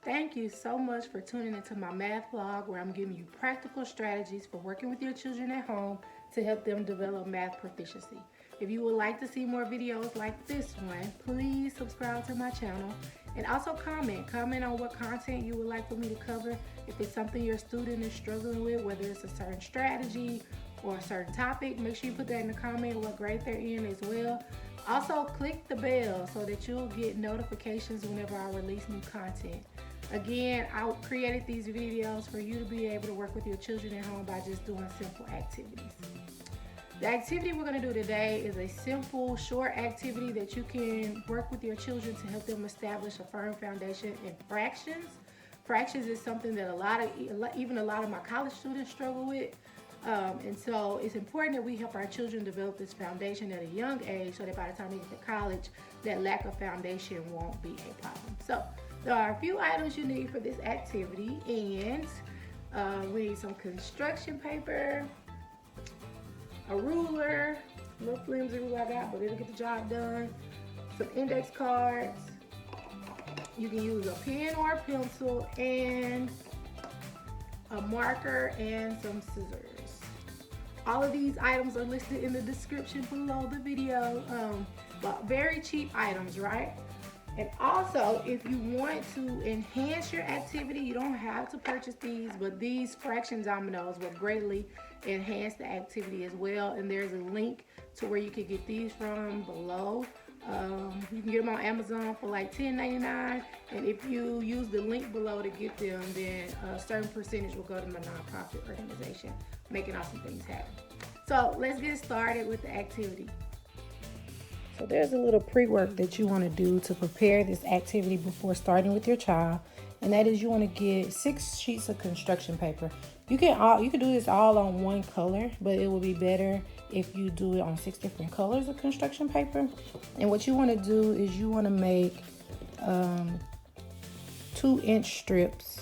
Thank you so much for tuning into my math vlog where I'm giving you practical strategies for working with your children at home to help them develop math proficiency. If you would like to see more videos like this one, please subscribe to my channel and also comment on what content you would like for me to cover. If it's something your student is struggling with, whether it's a certain strategy or a certain topic, make sure you put that in the comment what grade they're in as well. Also, click the bell so that you'll get notifications whenever I release new content. Again, I created these videos for you to be able to work with your children at home by just doing simple activities. The activity we're going to do today is a simple, short activity that you can work with your children to help them establish a firm foundation in fractions. Fractions is something that even a lot of my college students struggle with. And so it's important that we help our children develop this foundation at a young age so that by the time they get to college, that lack of foundation won't be a problem. So there are a few items you need for this activity, and we need some construction paper, a ruler, a little flimsy ruler I got, but it'll get the job done, some index cards. You can use a pen or a pencil, and a marker and some scissors. All of these items are listed in the description below the video, but very cheap items, right? And also, if you want to enhance your activity, you don't have to purchase these, but these fraction dominoes will greatly enhance the activity as well. And there's a link to where you can get these from below. You can get them on Amazon for like $10.99, and if you use the link below to get them, then a certain percentage will go to my nonprofit organization, making awesome things happen. So let's get started with the activity. So there's a little pre-work that you want to do to prepare this activity before starting with your child, and that is you want to get 6 sheets of construction paper. You can do this all on one color, but it will be better if you do it on 6 different colors of construction paper. And what you want to do is you want to make 2-inch strips,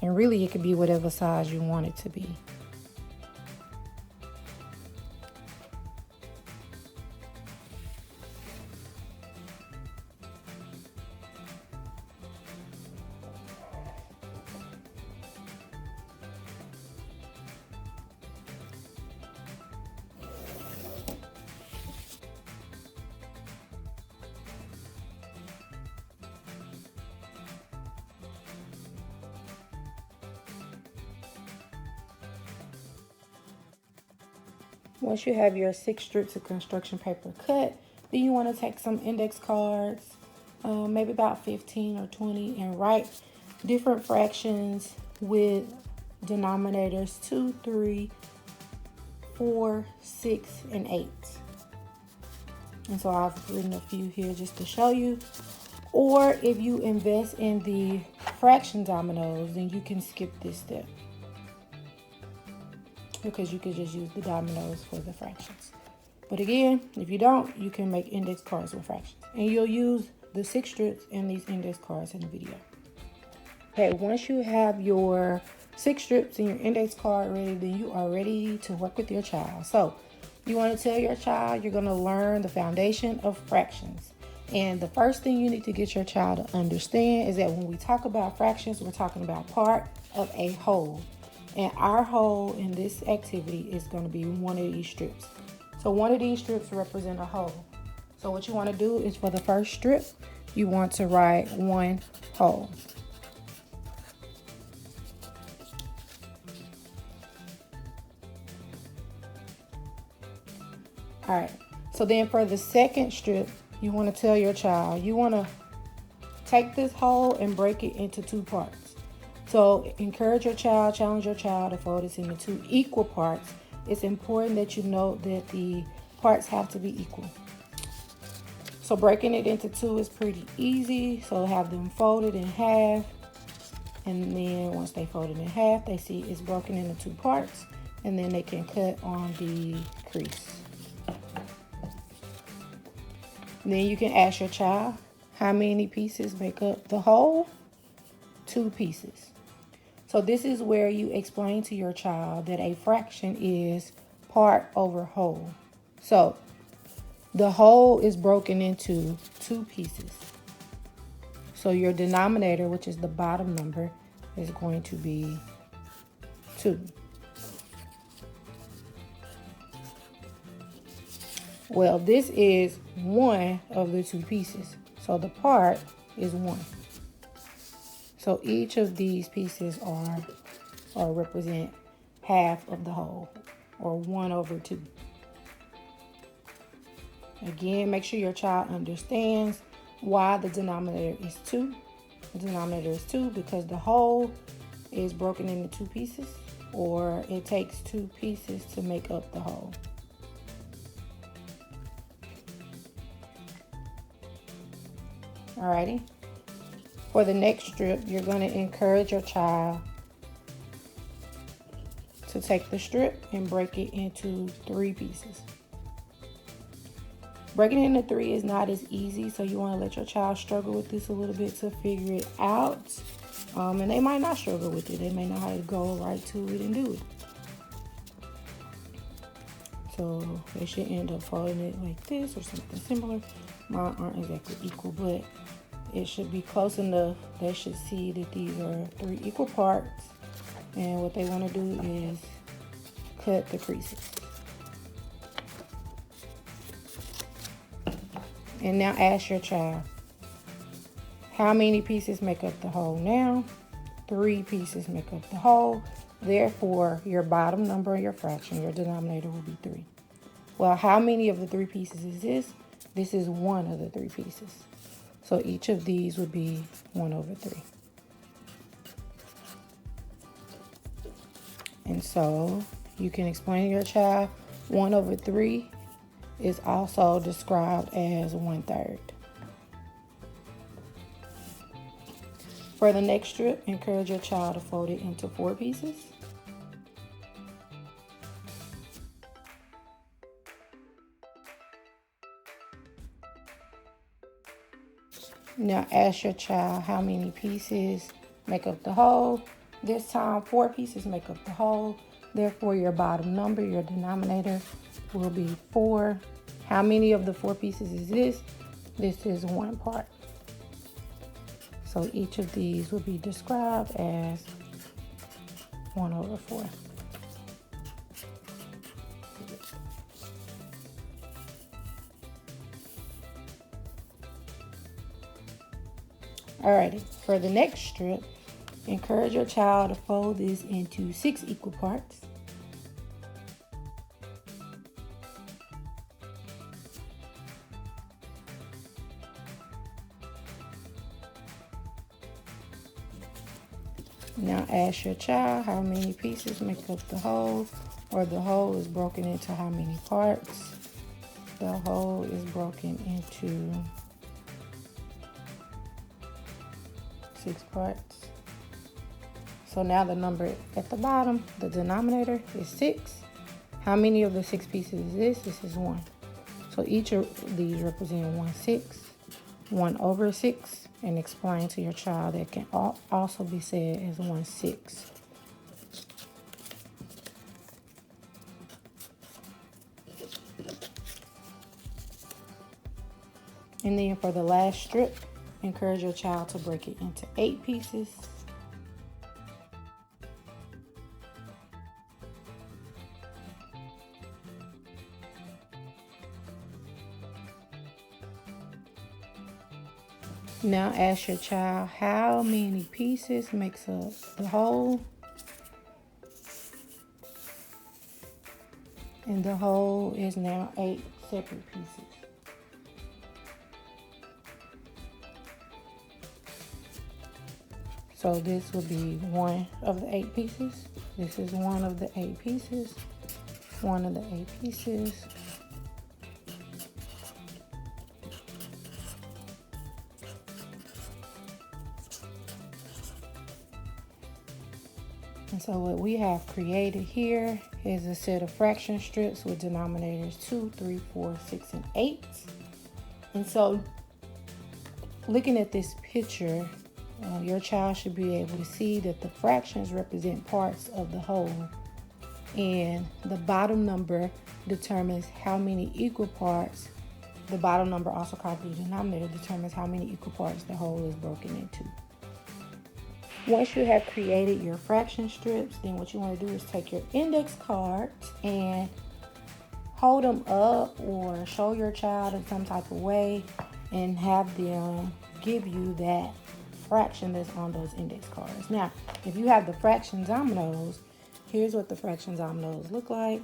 and really it could be whatever size you want it to be. Once you have your 6 strips of construction paper cut, then you want to take some index cards, maybe about 15 or 20, and write different fractions with denominators 2, 3, 4, 6, and 8. And so I've written a few here just to show you. Or if you invest in the fraction dominoes, then you can skip this step, because you could just use the dominoes for the fractions. But again, if you don't, you can make index cards with fractions. And you'll use the 6 strips and these index cards in the video. Okay, once you have your 6 strips and your index card ready, then you are ready to work with your child. So you want to tell your child you're going to learn the foundation of fractions. And the first thing you need to get your child to understand is that when we talk about fractions, we're talking about part of a whole. And our whole in this activity is going to be one of these strips. So one of these strips represent a whole. So what you want to do is for the first strip, you want to write 1 whole. All right. So then for the second strip, you want to tell your child, you want to take this whole and break it into 2 parts. So encourage your child, challenge your child to fold this into 2 equal parts. It's important that you know that the parts have to be equal. So breaking it into 2 is pretty easy. So have them folded in half. And then once they fold it in half, they see it's broken into 2 parts. And then they can cut on the crease. Then you can ask your child, how many pieces make up the whole? 2 pieces. So this is where you explain to your child that a fraction is part over whole. So the whole is broken into 2 pieces. So your denominator, which is the bottom number, is going to be 2. Well, this is one of the 2 pieces. So the part is 1. So each of these pieces are or represent half of the whole, or 1/2. Again, make sure your child understands why the denominator is 2. The denominator is 2 because the whole is broken into 2 pieces, or it takes 2 pieces to make up the whole. Alrighty. For the next strip, you're going to encourage your child to take the strip and break it into 3 pieces. Breaking it into 3 is not as easy, so you want to let your child struggle with this a little bit to figure it out. And they might not struggle with it. They may know how to go right to it and do it. So they should end up folding it like this or something similar. Mine aren't exactly equal, but it should be close enough. They should see that these are 3 equal parts. And what they want to do is cut the creases. And now ask your child, how many pieces make up the whole now? 3 pieces make up the whole. Therefore, your bottom number of your fraction, your denominator, will be 3. Well, how many of the 3 pieces is this? This is one of the 3 pieces. So each of these would be 1/3. And so you can explain to your child 1/3 is also described as 1/3. For the next strip, encourage your child to fold it into 4 pieces. Now ask your child how many pieces make up the whole. This time 4 pieces make up the whole. Therefore your bottom number, your denominator, will be 4. How many of the 4 pieces is this? This is 1 part. So each of these will be described as 1/4. Alrighty, for the next strip, encourage your child to fold this into 6 equal parts. Now ask your child how many pieces make up the whole, or the whole is broken into how many parts. The whole is broken into 6 parts. So now the number at the bottom, the denominator, is 6. How many of the 6 pieces is this? This is 1. So each of these represent 1/6, 1/6, and explain to your child that can also be said as 1/6. And then for the last strip, encourage your child to break it into 8 pieces. Now ask your child how many pieces makes up the whole. And the whole is now 8 separate pieces. So this will be 1 of the 8 pieces. This is 1 of the 8 pieces. 1 of the 8 pieces. And so what we have created here is a set of fraction strips with denominators 2, 3, 4, 6, and 8. And so looking at this picture, your child should be able to see that the fractions represent parts of the whole, and the bottom number determines how many equal parts The bottom number, also called the denominator, determines how many equal parts the whole is broken into. Once you have created your fraction strips, then what you want to do is take your index cards and hold them up or show your child in some type of way and have them give you that fraction that's on those index cards. Now, if you have the fraction dominoes, here's what the fraction dominoes look like.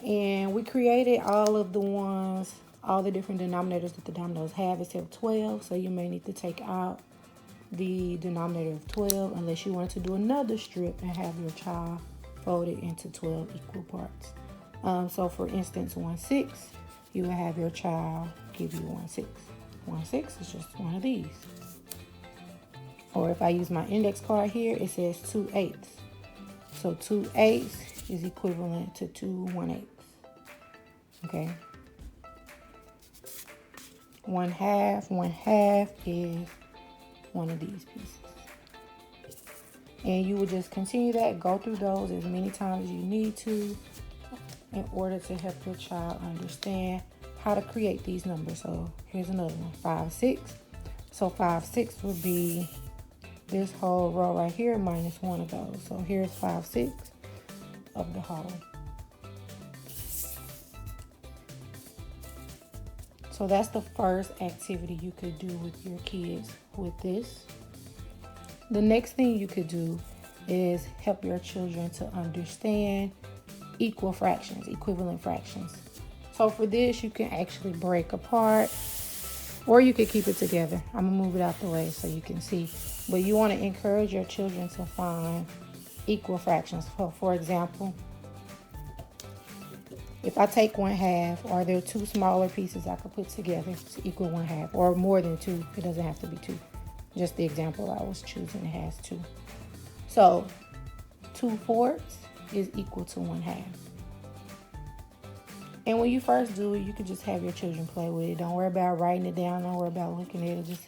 And we created all of the ones, all the different denominators that the dominoes have except 12. So you may need to take out the denominator of 12 unless you want to do another strip and have your child fold it into 12 equal parts. So for instance, 1/6, you will have your child give you 1/6. 1/6 is just one of these. Or if I use my index card here, it says 2/8. So 2/8 is equivalent to 2 1/8. Okay. 1/2 is one of these pieces. And you will just continue that, go through those as many times as you need to in order to help your child understand how to create these numbers. So here's another one, 5/6. So 5/6 would be this whole row right here minus one of those. So here's 5/6 of the whole. So that's the first activity you could do with your kids with this. The next thing you could do is help your children to understand equal fractions, equivalent fractions. So for this, you can actually break apart or you could keep it together. I'm gonna move it out the way so you can see. But you want to encourage your children to find equal fractions. For example, if I take 1/2, are there two smaller pieces I could put together to equal 1/2, or more than two? It doesn't have to be two. Just the example I was choosing, it has two. So 2/4 is equal to 1/2. And when you first do it, you could just have your children play with it. Don't worry about writing it down. Don't worry about looking at it. Just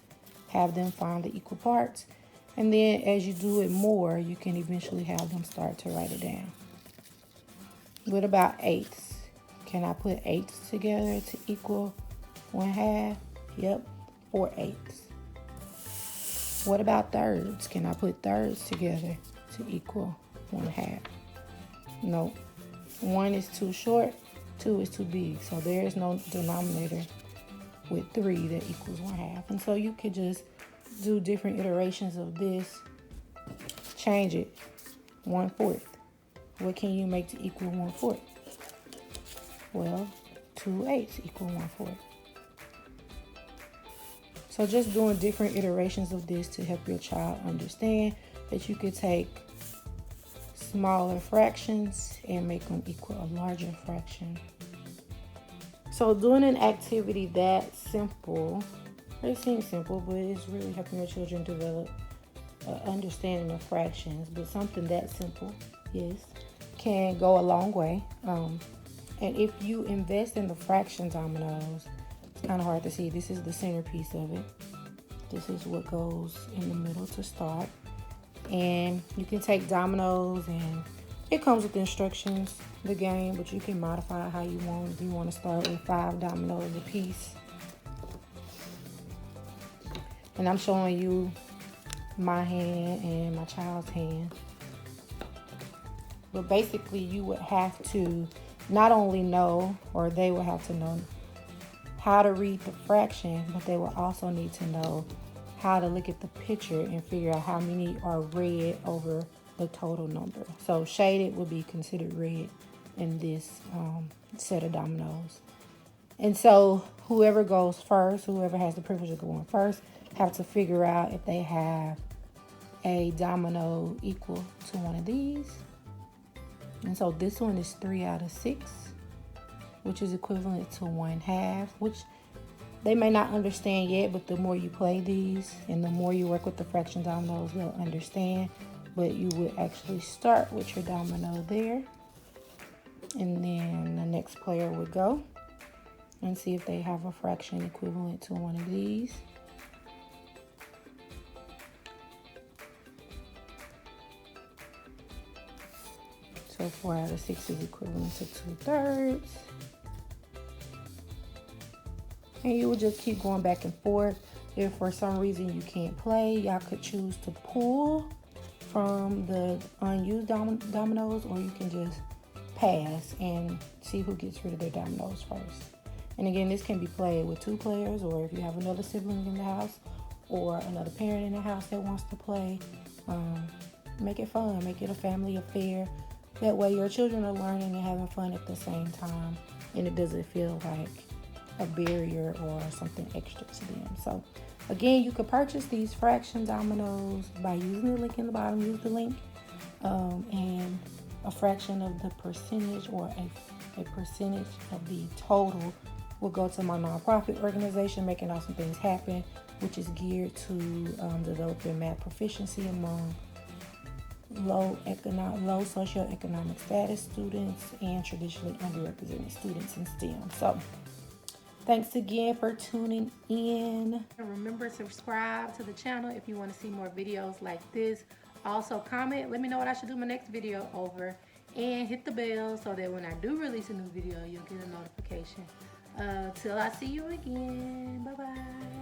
have them find the equal parts. And then as you do it more, you can eventually have them start to write it down. What about eighths? Can I put eighths together to equal 1/2? Yep, 4/8. What about thirds? Can I put thirds together to equal 1/2? Nope. 1 is too short, 2 is too big. So there is no denominator with 3 that equals 1/2. And so you could just do different iterations of this. Change it. 1/4. What can you make to equal 1/4? Well, 2/8 equal 1/4. So just doing different iterations of this to help your child understand that you could take smaller fractions and make them equal a larger fraction. So doing an activity that simple, it seems simple, but it's really helping your children develop an understanding of fractions. But something that simple, yes, can go a long way. And if you invest in the fraction dominoes, it's kind of hard to see. This is the centerpiece of it. This is what goes in the middle to start. And you can take dominoes, and it comes with instructions, the game, but you can modify it how you want. If you want to start with 5 dominoes a piece. And I'm showing you my hand and my child's hand. But basically, you would have to not only know, or they will have to know how to read the fraction, but they will also need to know how to look at the picture and figure out how many are red over the total number. So shaded would be considered red in this set of dominoes. And so whoever goes first, whoever has the privilege of going first, have to figure out if they have a domino equal to one of these. And so this one is 3 out of 6, which is equivalent to 1/2, which they may not understand yet, but the more you play these and the more you work with the fraction dominoes, they'll understand. But you would actually start with your domino there, and then the next player would go and see if they have a fraction equivalent to one of these. So 4 out of 6 is equivalent to 2/3. And you will just keep going back and forth. If for some reason you can't play, y'all could choose to pull from the unused dominoes, or you can just pass and see who gets rid of their dominoes first. And again, this can be played with 2 players, or if you have another sibling in the house or another parent in the house that wants to play. Make it fun, make it a family affair. That way your children are learning and having fun at the same time, and it doesn't feel like a barrier or something extra to them. So again, you could purchase these fraction dominoes by using the link in the bottom. Use the link, and a fraction of the percentage, or a percentage of the total, will go to my nonprofit organization, Making Awesome Things Happen, which is geared to developing math proficiency among low socioeconomic status students and traditionally underrepresented students in STEM. So thanks again for tuning in. And remember, subscribe to the channel if you want to see more videos like this. Also comment, let me know what I should do my next video over, and hit the bell so that when I do release a new video, you'll get a notification. Till I see you again. Bye-bye.